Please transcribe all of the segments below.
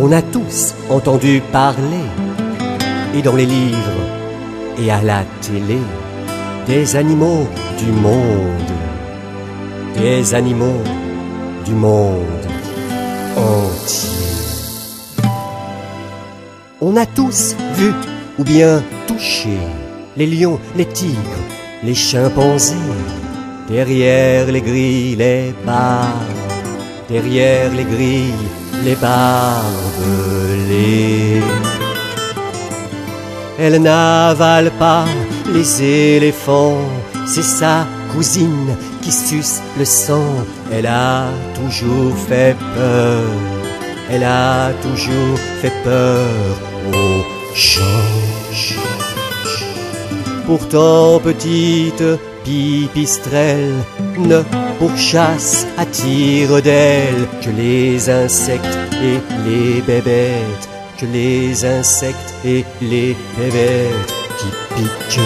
On a tous entendu parler, et dans les livres, et à la télé, des animaux du monde. Des animaux du monde entier. On a tous vu ou bien touché les lions, les tigres, les chimpanzés, derrière les grilles, les barbes, derrière les grilles, les barbelés. Elle n'avale pas les éléphants, c'est sa cousine qui suce le sang. Elle a toujours fait peur, elle a toujours fait peur aux gens. Pourtant petite pipistrelle ne pourchasse à tire d'aile que les insectes et les bébêtes, que les insectes et les bébêtes qui piquent.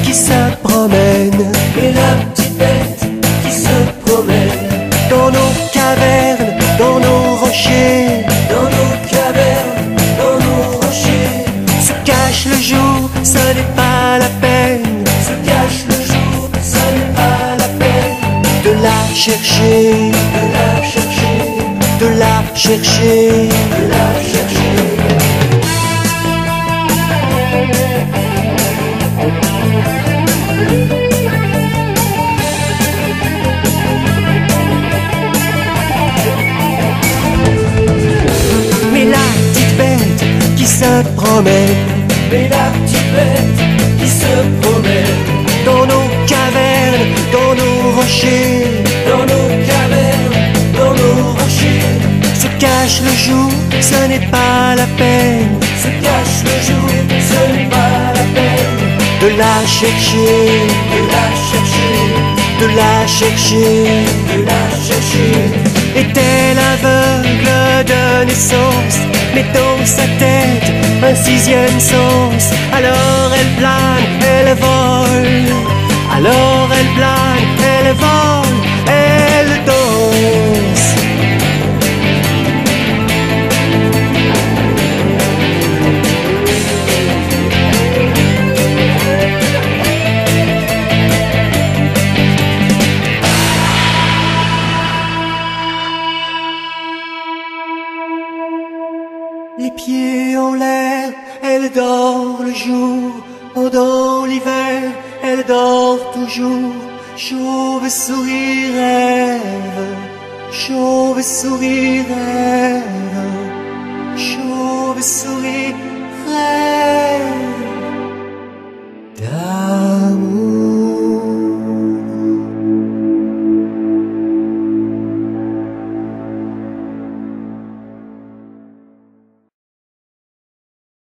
Qui se promène, et la petite bête qui se promène dans nos cavernes, dans nos rochers, dans nos cavernes, dans nos rochers, se cache le jour, ce n'est pas la peine, se cache le jour, ce n'est pas la peine de la chercher, de la chercher, de la chercher, de la chercher. Mais la petite bête qui se promène, Mais la petite bête qui se promène dans nos cavernes, dans nos rochers, dans nos cavernes, dans nos rochers, se cache le jour, ce n'est pas la peine, se cache le jour, ce n'est pas la peine de la chercher, de la chercher, de la chercher. de la chercher. Est-elle aveugle de naissance, mais dans sa tête un sixième sens? Alors elle plane, elle vole, alors elle plane, elle vole, elle danse. Les pieds en l'air, elle dort le jour, pendant l'hiver, elle dort toujours. Chauve-souris rêve, chauve-souris rêve, chauve-souris rêve.